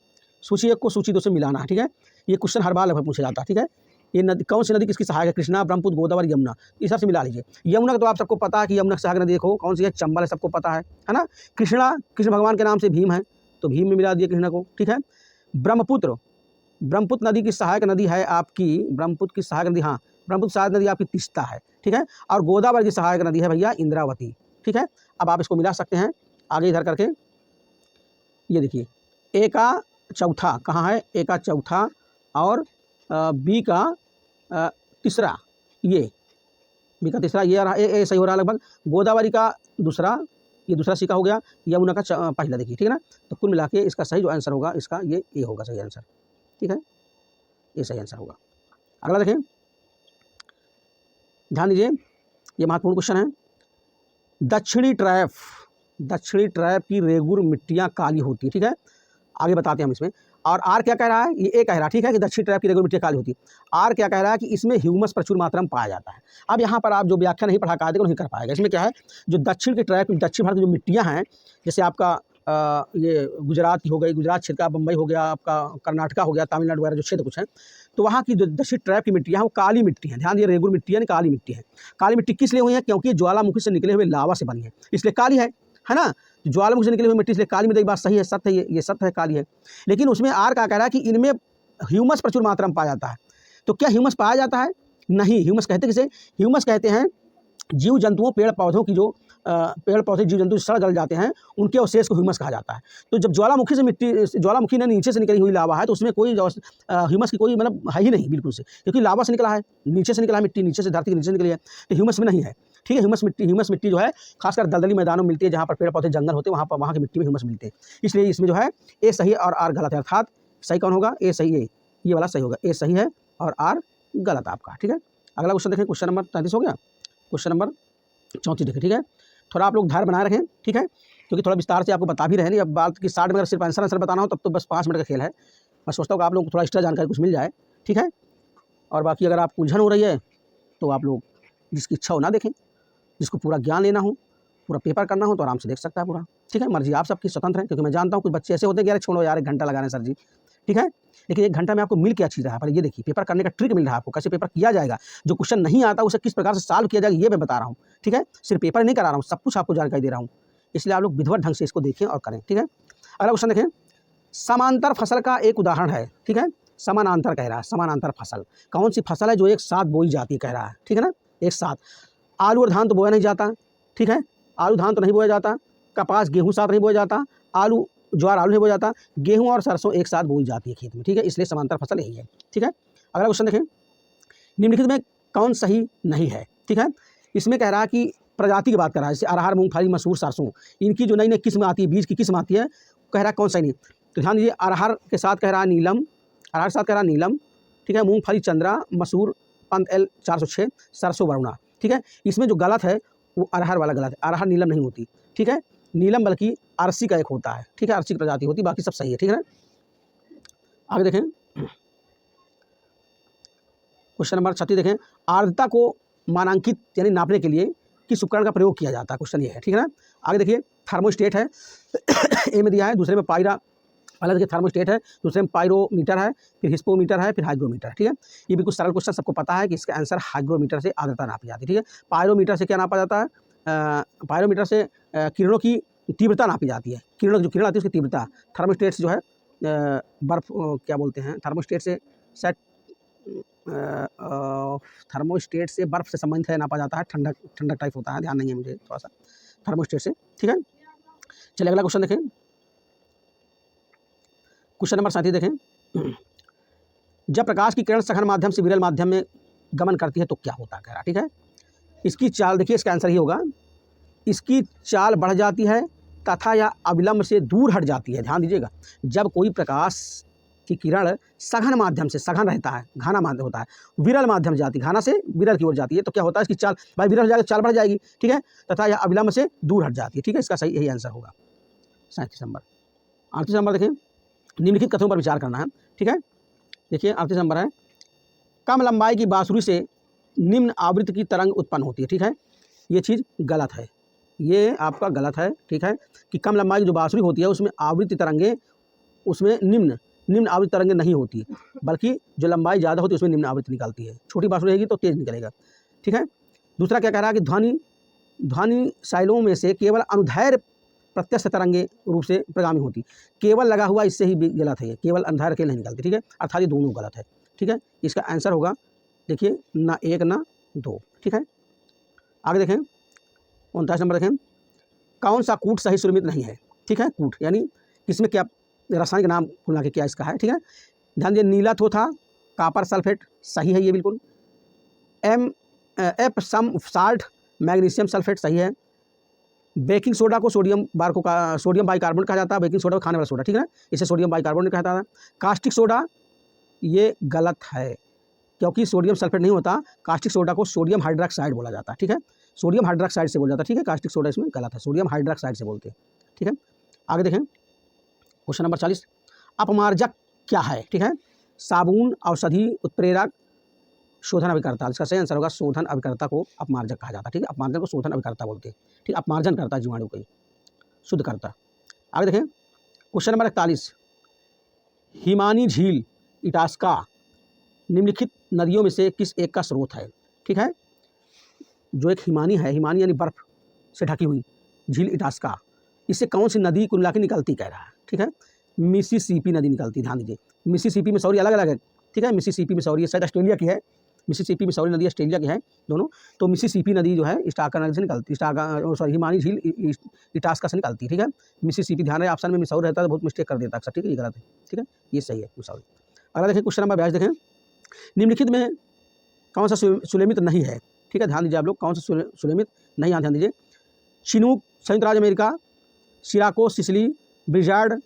सूची 1 को सूची 2 से मिलाना है, ठीक है। ये क्वेश्चन हर बार लगभग पूछा जाता है, ठीक है। ये नदी, कौन सी नदी किसकी सहायक है? कृष्णा, ब्रह्मपुत्र, गोदावरी, यमुना, इस हिसाब से मिला लीजिए। यमुना का तो आप सबको पता है कि यमुना की सहायक नदी देखो कौन सी है, चंबल है, सबको पता है ना। कृष्ण भगवान के नाम से भीम है, तो भीम में मिला दिए कृष्णा को, ठीक है। ब्रह्मपुत्र नदी की सहायक नदी है आपकी, ब्रह्मपुत्र की सहायक नदी, हाँ, ब्रह्मपुत्र सहायक नदी आपकी तीस्ता है, ठीक है। और गोदावरी की सहायक नदी है भैया इंद्रावती, ठीक है। अब आप इसको मिला सकते हैं आगे इधर करके। ये देखिए, ए का चौथा कहाँ है? ए का चौथा और बी का तीसरा, ये बी का तीसरा, ये रहा ए सही हो रहा है लगभग। गोदावरी का दूसरा, ये दूसरा सी का हो गया। यमुना का पहला देखिए, ठीक है ना। तो कुल मिला के इसका सही जो आंसर होगा इसका ये ए होगा सही आंसर, ठीक है, ये सही आंसर होगा। अगला देखें, ध्यान दीजिए, ये महत्वपूर्ण क्वेश्चन है। दक्षिणी ट्रैप की रेगुर मिट्टियाँ काली होती है, ठीक है। आगे बताते हैं हम इसमें। और आर क्या कह रहा है, ये ए कह रहा है, ठीक है, कि दक्षिणी ट्रैप की रेगुर मिट्टियाँ काली होती है। आर क्या कह रहा है कि इसमें ह्यूमस प्रचुर मात्रा में पाया जाता है। अब यहाँ पर आप जो व्याख्या नहीं पढ़ा पाएगा नहीं कर पाएगा। इसमें क्या है, जो दक्षिण के ट्रैप, दक्षिण भारत की जो मिट्टियाँ हैं, जैसे आपका ये गुजरात की हो गई, गुजरात क्षेत्र का, बम्बई हो गया, आपका कर्नाटका हो गया, तमिलनाडु वगैरह जो क्षेत्र कुछ है, तो वहाँ की जो दक्षिण ट्रैप की मिट्टियाँ हैं वो काली मिट्टी हैं। ध्यान दिए, रेगुर मिट्टी है, काली मिट्टी है। काली मिट्टी किस लिए हुई है, क्योंकि ज्वालामुखी से निकले हुए लावा से बनी है, इसलिए काली है ना। ज्वालामुखी से निकली हुई मिट्टी इसलिए काली मिट्टी, बात सही है, सत्य है, ये सत्य है, काली है। लेकिन उसमें आर क्या कह रहा है कि इनमें ह्यूमस प्रचुर मात्रा में पाया जाता है। तो क्या ह्यूमस पाया जाता है? नहीं। ह्यूमस कहते किसे? ह्यूमस कहते हैं जीव जंतुओं, पेड़ पौधों की जो पेड़ पौधे जीव जंतु सड़ गल जाते हैं उनके अवशेष को ह्यूमस कहा जाता है। तो जब ज्वालामुखी से ज्वालामुखी ने नीचे से निकली हुई लावा है तो उसमें कोई ह्यूमस की कोई मतलब है ही नहीं बिल्कुल से, क्योंकि लावा से निकला है, नीचे से निकला है, मिट्टी नीचे से, धरती के नीचे से निकली है, तो ह्यूमस में नहीं है, ठीक है। ह्यूमस मिट्टी जो है खासकर दलदली मैदानों में मिलती है, जहाँ पर पेड़ पौधे जंगल होते हैं, वहाँ की मिट्टी में ह्यूमस मिलते हैं। इसलिए इसमें जो है ए सही और आर गलत है, अर्थात सही कौन होगा? ए सही है, ये वाला सही होगा, ए सही है और आर गलत आपका, ठीक है। अगला क्वेश्चन देखें, क्वेश्चन नंबर 33 हो गया, क्वेश्चन नंबर 34 देखें, ठीक है। थोड़ा आप लोग धैर्य बनाए रखें, ठीक है, क्योंकि थोड़ा विस्तार से आपको बता भी रहे हैं। अब बात की 60 में अगर सिर्फ आंसर बताना हो तब तो बस 5 मिनट का खेल है। मैं सोचता हूँ कि आप लोग को थोड़ा एक्स्ट्रा जानकारी कुछ मिल जाए, ठीक है। और बाकी अगर आपको उलझन हो रही है तो आप लोग जिसकी इच्छा हो ना देखें, जिसको पूरा ज्ञान लेना हो, पूरा पेपर करना हो तो आराम से देख सकता है पूरा, ठीक है। मर्जी आप सबकी स्वतंत्र है, क्योंकि मैं जानता हूँ कुछ बच्चे ऐसे होते हैं कि यार छोड़ो यार 1 घंटा लगा रहे हैं सर जी, ठीक है। लेकिन 1 घंटा में आपको मिल क्या चीज़ रहा है, पर ये देखिए पेपर करने का ट्रिक मिल रहा है आपको, कैसे पेपर किया जाएगा, जो क्वेश्चन नहीं आता उसे किस प्रकार से सॉल्व किया जाएगा ये मैं बता रहा हूँ, ठीक है। सिर्फ पेपर नहीं करा रहा हूँ, सब कुछ आपको जानकारी दे रहा हूँ, इसलिए आप लोग विधिवत ढंग से इसको देखें और करें, ठीक है। अगला क्वेश्चन देखें, समांतर फसल का एक उदाहरण है, ठीक है। समानांतर कह रहा है, समानांतर फसल कौन सी फसल है जो एक साथ बोई जाती है, कह रहा है, ठीक है ना, एक साथ। आलू और धान तो बोया नहीं जाता, ठीक है, आलू धान तो नहीं बोया जाता, कपास गेहूँ साथ नहीं बोया जाता, आलू ज्वार आलू नहीं बोया जाता, गेहूं और सरसों एक साथ बोई जाती है खेत में, ठीक है, इसलिए समांतर फसल यही है, ठीक है। अगला क्वेश्चन देखें, निम्नलिखित में कौन सही नहीं है, ठीक है। इसमें कह रहा है कि प्रजाति की बात कर रहा है, जैसे अरहर, मूंगफली, मसूर, सरसों, इनकी जो नई नई किस्म आती है, बीज की किस्म आती है, कह रहा है कौन सही नहीं। तो ध्यान दीजिए, अरहर के साथ कह रहा है नीलम, अरहर के साथ कह रहा है नीलम, ठीक है, मूंगफली चंद्रा, मसूर पंत L 406, सरसों वरुणा, ठीक है। इसमें जो गलत है वो अरहर वाला गलत है, अरहर नीलम नहीं होती, ठीक है। नीलम बल्कि अरसी का एक होता है, ठीक है, अरसी की प्रजाति होती है, बाकी सब सही है, ठीक है ना। आगे देखें, क्वेश्चन नंबर 36 देखें, आर्द्रता को मानांकित यानी नापने के लिए किस उपकरण का प्रयोग किया जाता है, क्वेश्चन ये है, ठीक है ना। आगे देखिए, थर्मोस्टेट है ए में दिया है, दूसरे में पायरा, पहले देखिए थर्मोस्टेट है, दूसरे में पायरोमीटर है, फिर हिस्पोमीटर है, फिर हाइग्रोमीटर, ठीक है। ये बिल्कुल सरल क्वेश्चन, सबको पता है कि इसका आंसर हाइग्रोमीटर से आर्द्रता नापी जाती है, ठीक है। पायरोमीटर से क्या नापा जाता है, पायरोमीटर से किरणों की तीव्रता नापी जाती है, किरण आती है उसकी तीव्रता। थर्मोस्टेट से जो है बर्फ क्या बोलते हैं, थर्मोस्टेट से शायद थर्मोस्टेट से बर्फ से संबंधित है, नापा जाता है, ठंडक टाइप होता है, ध्यान नहीं है मुझे थोड़ा सा, थर्मोस्टेट से, ठीक है। चलिए अगला क्वेश्चन देखें, क्वेश्चन नंबर 37 देखें, जब प्रकाश की किरण सघन माध्यम से विरल माध्यम में गमन करती है तो क्या होता है, कह रहा, ठीक है। इसकी चाल देखिए, इसका आंसर ही होगा, इसकी चाल बढ़ जाती है तथा या अविलंब से दूर हट जाती है। ध्यान दीजिएगा, जब कोई प्रकाश की किरण सघन माध्यम से, सघन रहता है, घना माध्यम होता है, विरल माध्यम जाती है, घना से विरल की ओर जाती है, तो क्या होता है, इसकी चाल भाई विरल हो जाएगी, चाल बढ़ जाएगी, ठीक है, तथा या अविलंब से दूर हट जाती है, ठीक है, इसका सही यही आंसर होगा। 37 नंबर। 38 नंबर देखें, निम्नलिखित कथनों पर विचार करना है, ठीक है। देखिए 38 नंबर है, कम लंबाई की बांसुरी से निम्न आवृत्ति की तरंग उत्पन्न होती है, ठीक है। ये चीज़ गलत है, ये आपका गलत है, ठीक है, कि कम लंबाई की जो बांसुरी होती है उसमें आवृत्ति तरंगे, उसमें निम्न आवृत्ति तरंगे नहीं होती, बल्कि जो लंबाई ज़्यादा होती है उसमें निम्न आवृत्ति निकलती है। छोटी बांसुरी रहेगी तो तेज़ निकलेगा, ठीक है। दूसरा क्या कह रहा है कि ध्वनि शैलों में से केवल अनुदैर्घ्य प्रत्यक्ष तरंगे रूप से प्रगामी होती, केवल लगा हुआ इससे ही गलत है, ये केवल अनुदैर्घ्य के नहीं निकलती, ठीक है, अर्थात ये दोनों गलत है, ठीक है। इसका आंसर होगा देखिए ना 1 ना 2, ठीक है। आगे देखें, 39 नंबर देखें, कौन सा कूट सही सुरमित नहीं है, ठीक है। कूट यानी इसमें क्या रासायनिक नाम भूलना के क्या इसका है, ठीक है। ध्यान दीजिए, नीला थोथा, कापर सल्फेट सही है ये बिल्कुल। एप्सम साल्ट मैग्नीशियम सल्फेट सही है। बेकिंग सोडा को सोडियम बाइकार्बोनेट कहा जाता है, बेकिंग सोडा खाने वाला सोडा, ठीक है ना, इसे सोडियम बाइकार्बोनेट कहता है। कास्टिक सोडा ये गलत है, क्योंकि सोडियम सल्फेट नहीं होता, कास्टिक सोडा को सोडियम हाइड्रोक्साइड बोला जाता है, ठीक है, सोडियम हाइड्रोक्साइड से बोला जाता है, ठीक है, कास्टिक सोडा इसमें गलत है, सोडियम हाइड्रोक्साइड से बोलते हैं, ठीक है। आगे देखें क्वेश्चन नंबर 40, अपमार्जक क्या है, ठीक है, साबुन, औषधि, उत्प्रेरक, शोधन अभिकर्ता। इसका सही आंसर होगा शोधन अभिकर्ता को अपमार्जक कहा जाता है, ठीक है, अपमार्जन को शोधन अभिकर्ता बोलते हैं, ठीक, अपमार्जन करता है जीवाणु को, शुद्ध करता। आगे देखें क्वेश्चन नंबर 41, हिमानी झील इटास्का निम्नलिखित नदियों में से किस एक का स्रोत है, ठीक है, जो एक हिमानी है, हिमानी यानी बर्फ से ढकी हुई झील इटास्का, इससे कौन सी नदी कुल मिला के निकलती कह रहा है, ठीक है, मिसिसिपी नदी निकलती, ध्यान दीजिए, मिसिसिपी मिसौरी अलग अलग है, ठीक है, मिसिसिपी मिसौरी शायद ऑस्ट्रेलिया की है, मिसिसिपी मिसौरी नदी ऑस्ट्रेलिया की है दोनों, तो मिसिसिपी नदी जो है इटास्का नदी से निकलती, हिमानी झील इटास्का से निकलती, ठीक है, मिसिसिपी, ध्यान है ऑप्शन में मिसौरी रहता है तो बहुत मिस्टेक कर देता है, ठीक है, ये गलत है, ठीक है, ये सही है मिसौरी। अगला देखें क्वेश्चन नंबर 22 देखें, निम्नलिखित में कौन सा सुलेमित नहीं है, ठीक है, ध्यान दीजिए आप लोग, कौन सा सुलेमित नहीं, यहाँ ध्यान दीजिए, चिनूक संयुक्त राज्य अमेरिका, सिराको सिसिली, ब्रिजार्ड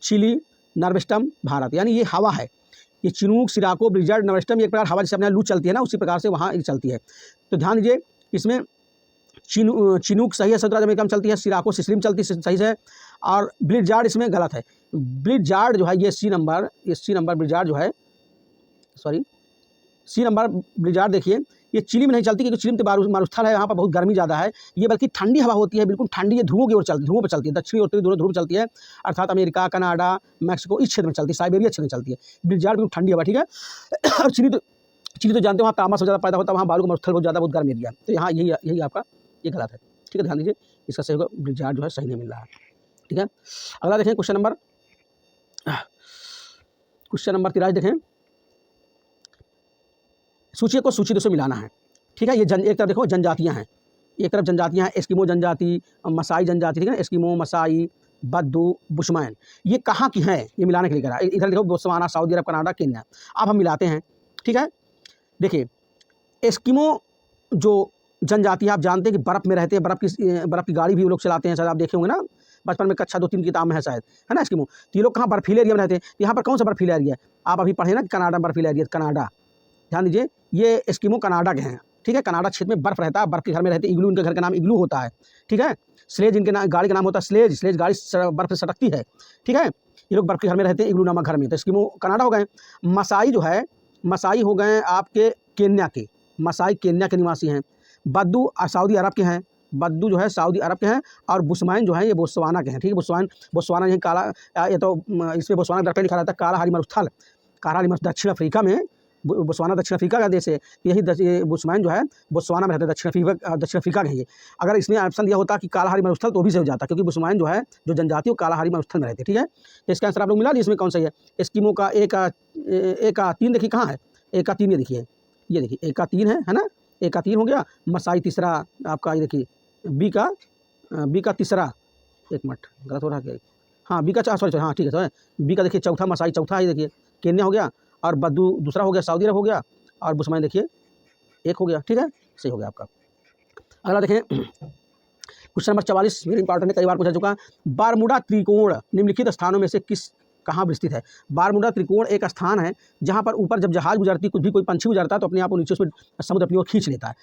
चिली, नर्वेस्टम भारत, यानी ये हवा है, ये चिनूक, सिराको, ब्रिजार्ड, नर्वेस्टम, एक प्रकार हवा जैसे अपने लू चलती है ना, उसी प्रकार से वहाँ चलती है, तो ध्यान दीजिए इसमें चिनूक सही है, संयुक्त राज्य अमेरिका में चलती है, सिराको सिसिली में चलती है, सही है, और ब्रिजार्ड इसमें गलत है, ब्रिजार्ड जो है ये सी नंबर ब्रिजार्ड जो है, सॉरी सी नंबर ब्रिजार्ड देखिए ये चिली में नहीं चलती, क्योंकि चिली में मारुस्थल है, यहाँ पर बहुत गर्मी ज़्यादा है, ये बल्कि ठंडी हवा होती है, बिल्कुल ठंडी, ये ध्रुवों की ओर चलती है, ध्रुवों पर चलती है, दक्षिणी और उत्तरी दोनों ध्रुव चलती है, अर्थात अमेरिका, कनाडा, मैक्सिको इस क्षेत्र में चलती है, साइबेरिया क्षेत्र में चलती है, ब्रिजार्ड बिल्कुल ठंडी हवा, ठीक है। और चिली तो जानते हैं वहाँ तापमान ज़्यादा पैदा होता है, वहाँ बालू का मारुस्थल बहुत ज़्यादा, बहुत गर्म एरिया, तो यहाँ यही आपका ये गलत है, ठीक है, ध्यान दीजिए इसका सही होगा ब्रिजार्ड जो है सही नहीं मिल रहा है, ठीक है। अगला देखें क्वेश्चन नंबर 23 देखें, सूची को सूची 2 से मिलाना है, ठीक है, ये एक तरफ देखो जनजातियां हैं, एक तरफ जनजातियां हैं, एस्किमो जनजाति, मसाई जनजाति, ठीक है, एस्किमो, मसाई, बद्दू, बुशमैन, ये कहाँ की हैं, ये मिलाने के लिए कह रहा है, इधर देखो बोत्सवाना, सऊदी अरब, कनाडा, केन्या, अब हम मिलाते हैं, ठीक है। देखिए एस्किमो जो जनजाति है, आप जानते हैं कि बर्फ़ में रहते हैं, बर्फ़ की गाड़ी भी वो लोग चलाते हैं, शायद आप देखे होंगे ना, बचपन में कक्षा 2-3 किताब में है शायद, है ना, एस्किमो, तो ये लोग कहाँ बर्फीले एरिया में रहते हैं, यहाँ पर कौन सा बर्फीला एरिया है, आप अभी पढ़े ना कि कनाडा बर्फीला एरिया, कनाडा, ध्यान दीजिए ये एस्किमो कनाडा के हैं, ठीक है, कनाडा क्षेत्र में बर्फ रहता है, बर्फ के घर में रहते हैं, इग्लू उनके घर का नाम इग्लू होता है, ठीक है, स्लेज इनके गाड़ी का नाम होता है स्लेज गाड़ी बर्फ से सटकती है, ठीक है, ये लोग बर्फ के घर में रहते हैं, इग्लू नामक घर में, तो एस्किमो कनाडा हो गए। मसाई जो है, मसाई हो गए आपके केन्या के, मसाई केन्या के निवासी हैं, बद्दू सऊदी अरब के हैं, बद्दू जो है सऊदी अरब के हैं, और बुशमैन जो है ये बोत्सवाना के हैं, ठीक है, बोत्सवाना यही काला, ये तो इसमें बोत्सवाना दर्पण लिखा रहता है, कालाहारी मरुस्थल, कालाहारी मरुस्थल दक्षिण अफ्रीका में, बोत्सवाना दक्षिण अफ्रीका का देश है, यही बुशमैन जो है बोत्सवाना में रहते हैं, दक्षिण अफ्रीका के हैं ये। अगर इसमें ऑप्शन दिया होता कि कालाहारी मरुस्थल तो भी से हो जाता, क्योंकि बुशमैन जो है जो जनजाति वो कालाहारी मरुस्थल में रहते हैं, ठीक है, तो इसका आंसर आप लोग मिला ली, इसमें कौन सा है, एस्किमो का ए का 3 देखिए कहाँ है, ए का 3 ये देखिए, ये देखिए ए का 3 है ना, ए का 3 हो गया, मसाई तीसरा आपका, ये देखिए बी का तीसरा, एक मिनट गलत हो रहा है, हाँ बी का 4, सॉरी हाँ ठीक है, सॉरी बी का देखिए चौथा, मसाई चौथा, ये देखिए केन्या हो गया, और बद्दू दूसरा हो गया, सऊदी अरब हो गया, और बुशमैन देखिए 1 हो गया, ठीक है, सही हो गया आपका। अगला देखें क्वेश्चन नंबर 44, वेरी इंपॉर्टेंट है, कई बार पूछा चुका, बारमूडा त्रिकोण निम्नलिखित स्थानों में से कहाँ विस्तृत है। बारमूडा त्रिकोण एक स्थान है जहाँ पर ऊपर जब जहाज गुजरती, कुछ भी कोई पंछी गुजरता है तो अपने आप को नीचे उसमें समुद्र अपनी ओर खींच लेता है,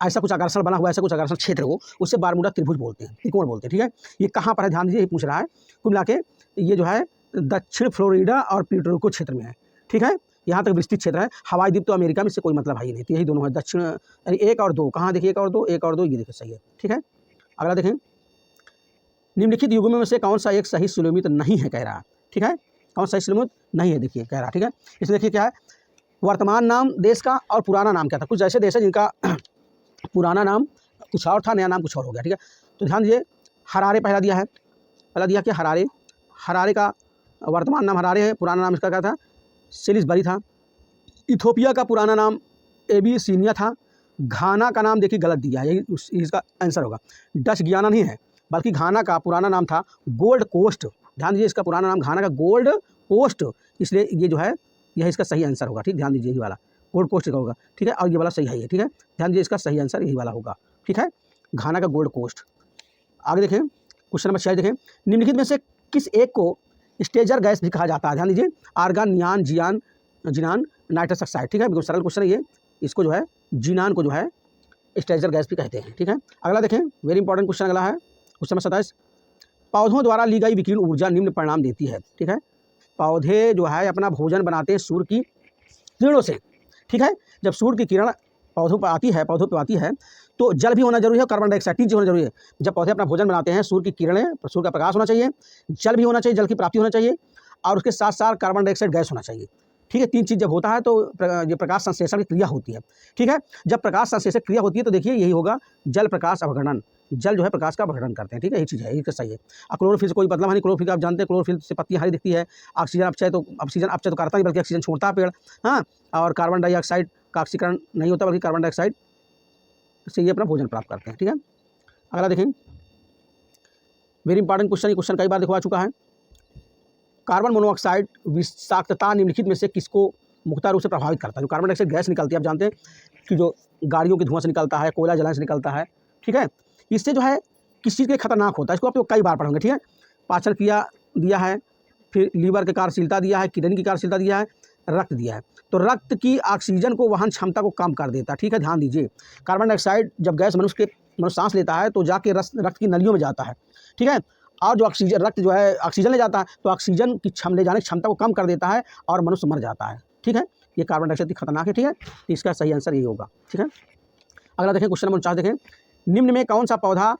ऐसा कुछ आकर्षण बना हुआ, ऐसा कुछ आकर्षण क्षेत्र हो, उससे बारमूडा त्रिभुज बोलते हैं, त्रिकोण बोलते हैं, ठीक है। ये कहाँ पर है ध्यान दीजिए, ये पूछ रहा है, कुल मिला के ये जो है दक्षिण फ्लोरिडा और प्यूर्टो क्षेत्र में है, ठीक है, यहाँ तक विस्तृत क्षेत्र है। हवाई द्वीप तो अमेरिका में, इससे कोई मतलब है ही नहीं, तो यही दोनों है, दक्षिण यानी 1 और 2, कहाँ देखिए 1 और 2, ये देखिए सही है, ठीक है। अगला देखें, निम्नलिखित युग्मों में से कौन सा एक सही सुलेमित नहीं है कह रहा, ठीक है, कौन सा सही सुलेमित नहीं है देखिए कह रहा, ठीक है। इसमें देखिए क्या है, वर्तमान नाम देश का और पुराना नाम क्या था, कुछ ऐसे देश है जिनका पुराना नाम कुछ और था, नया नाम कुछ और हो गया, ठीक है। तो ध्यान दीजिए, हरारे पहला दिया है, पहला दिया क्या, हरारे का वर्तमान नाम हरारे है, पुराना नाम इसका क्या था, सेलिसबरी था। इथोपिया का पुराना नाम एबीसीनिया था। घाना का नाम देखिए गलत दिया है, यही इसका आंसर होगा, डच गियाना नहीं है, बल्कि घाना का पुराना नाम था गोल्ड कोस्ट, ध्यान दीजिए इसका पुराना नाम घाना का गोल्ड कोस्ट, इसलिए ये जो है यह इसका सही आंसर होगा, ठीक, ध्यान दीजिए यही वाला गोल्ड कोस्ट लिखा होगा, ठीक है, और ये वाला सही है ये, ठीक है, ध्यान दीजिए इसका सही आंसर यही वाला होगा, ठीक है, घाना का गोल्ड कोस्ट। आगे देखें क्वेश्चन नंबर 6 देखें, निम्नलिखित में से किस एक को स्टेजर गैस भी कहा जाता है? ध्यान दीजिए, आर्गन, नियान, जिनान, नाइट्रस ऑक्साइड, ठीक है, बिल्कुल सरल क्वेश्चन है ये, इसको जो है जिनान को जो है स्टेजर गैस भी कहते हैं, ठीक है। अगला देखें, वेरी इंपॉर्टेंट क्वेश्चन अगला है क्वेश्चन नंबर 27, पौधों द्वारा ली गई विकिरण ऊर्जा निम्न परिणाम देती है, ठीक है, पौधे जो है अपना भोजन बनाते हैं सूर्य की किरणों से, ठीक है, जब सूर्य की किरण पौधों पर आती है तो जल भी होना जरूरी है, कार्बन डाइऑक्साइड, 3 चीज़ होना जरूरी है। जब पौधे अपना भोजन बनाते हैं, सूर्य की किरणें, सूर्य का प्रकाश होना चाहिए, जल भी होना चाहिए, जल की प्राप्ति होना चाहिए, और उसके साथ साथ कार्बन डाइऑक्साइड गैस होना चाहिए, ठीक है। 3 चीज़ जब होता है तो ये प्रकाश संश्लेषण की क्रिया होती है, ठीक है। जब प्रकाश संश्लेषण क्रिया होती है तो देखिए यही होगा जल प्रकाश अपघटन, जल जो है प्रकाश का अपघटन करते हैं, ठीक है, यही चीज़ है, ये सही है। और क्लोरोफिल से कोई मतलब नहीं, क्लोरोफिल आप जानते हैं, क्लोरोफिल से पत्तियाँ हरी दिखती है, ऑक्सीजन अपचय तो करता नहीं, बल्कि ऑक्सीजन छोड़ता है पेड़, हाँ, और कार्बन डाइऑक्साइड का ऑक्सीकरण नहीं होता, बल्कि कार्बन डाइऑक्साइड से ये अपना भोजन प्राप्त करते हैं, ठीक है। अगला देखें, वेरी इंपॉर्टेंट क्वेश्चन, ये क्वेश्चन कई बार देखो आ चुका है, कार्बन मोनोऑक्साइड विषाक्तता निम्नलिखित में से किसको मुख्य रूप से प्रभावित करता है? जो कार्बन डाइऑक्साइड गैस निकलती है, आप जानते हैं कि जो गाड़ियों के धुआं से निकलता है, कोयला जलाने से निकलता है, ठीक है, इससे जो है किस चीज़ के लिए खतरनाक होता है, इसको आप लोग कई बार पढ़ोगे, ठीक है। पाचन क्रिया दिया है, फिर लीवर की कार्यशीलता दिया है, किडनी की कार्यशीलता दिया है, रक्त दिया है, तो रक्त की ऑक्सीजन को वहन क्षमता को कम कर देता है, ठीक है, ध्यान दीजिए। कार्बन डाइऑक्साइड जब गैस मनुष्य सांस लेता है तो जाके रक्त की नलियों में जाता है, ठीक है, और जो ऑक्सीजन रक्त जो है ऑक्सीजन ले जाता है तो ऑक्सीजन की ले जाने की क्षमता को कम कर देता है और मनुष्य मर जाता है, ठीक है। ये कार्बन डाइऑक्साइड खतरनाक है, ठीक है, तो इसका सही आंसर ये होगा, ठीक है। अगला देखें क्वेश्चन नंबर 49 देखें, निम्न में कौन सा पौधा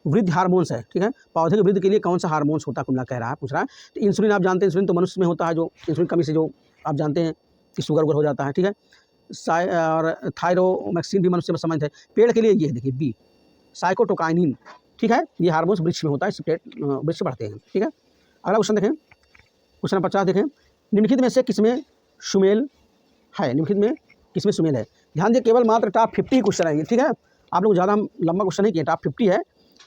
वृद्धि हार्मोन्स है, ठीक है, पौधे की वृद्धि के लिए कौन सा हार्मोन्स होता है, कुमला कह रहा है, पूछ रहा है। तो इंसुलिन आप जानते हैं, इंसुलिन तो मनुष्य में होता है, जो इंसुलिन कमी से जो आप जानते हैं कि शुगर वगैरह हो जाता है, ठीक है, और थायरोमैक्सिन भी मनुष्य में संबंधित है। पेड़ के लिए ये देखिए बी साइकोटोकाइनिन, ठीक है, ये हार्मोन्स वृक्ष में होता है, इससे वृक्ष बढ़ते हैं, ठीक है। अगला क्वेश्चन देखें, क्वेश्चन नंबर 50 देखें, निम्नलिखित में से किसमें सुमेल है? निम्नलिखित में किसमें सुमेल है? ध्यान दिए, केवल मात्र टॉप 50 क्वेश्चन है ये, ठीक है, आप लोग ज़्यादा हम लंबा क्वेश्चन नहीं किए, टॉप 50 है,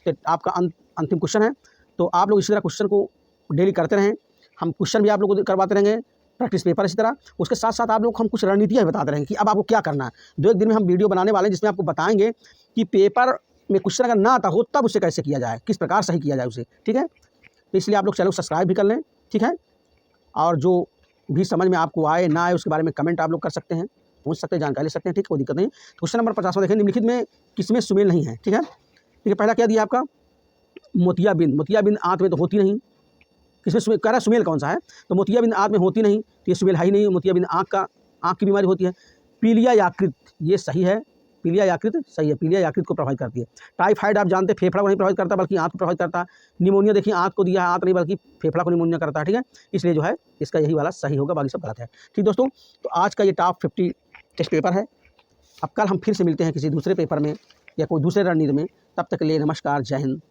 तो आपका अंतिम क्वेश्चन है, तो आप लोग इसी तरह क्वेश्चन को डेली करते रहें, हम क्वेश्चन भी आप लोग को करवाते रहेंगे, प्रैक्टिस पेपर इसी तरह, उसके साथ साथ आप लोग हम कुछ रणनीतियाँ बताते रहेंगे कि अब आपको क्या करना है। 2-1 दिन में हम वीडियो बनाने वाले हैं जिसमें आपको बताएंगे कि पेपर में क्वेश्चन अगर ना आता हो तब उसे कैसे किया जाए, किस प्रकार सही किया जाए उसे, ठीक है। तो इसलिए आप लोग चैनल को सब्सक्राइब भी कर लें, ठीक है, और जो भी समझ में आपको आए ना आए उसके बारे में कमेंट आप लोग कर सकते हैं, पूछ सकते हैं, जानकारी ले सकते हैं, ठीक, कोई दिक्कत नहीं। क्वेश्चन नंबर 50 देखें, निम्नलिखित में किसमें सुमेल नहीं है, ठीक है, ठीक है, पहला क्या दिया आपका मोतियाबिंद आंत में तो होती नहीं, किसमें सुमेल कह रहा है, सुमेल कौन सा है, तो मोतियाबिंद आंत में होती नहीं, तो ये सुमेल है ही नहीं, मोतियाबिंद आँख की बीमारी होती है। पीलिया यकृत, ये सही है, पीलिया यकृत सही है, पीलिया यकृत को प्रभावित करती है। टाइफाइड आप जानते हैं फेफड़ा को नहीं प्रभावित करता बल्कि आंत को प्रभावित करता है। निमोनिया देखिए आंत को दिया है, आंत नहीं बल्कि फेफड़ा को निमोनिया करता है, ठीक है, इसलिए जो है इसका यही वाला सही होगा, बाकी सब गलत है, ठीक दोस्तों। तो आज का ये टॉप 50 टेस्ट पेपर है। अब कल हम फिर से मिलते हैं किसी दूसरे पेपर में या कोई दूसरे रणनीति में, तब तक के लिए नमस्कार, जय हिंद।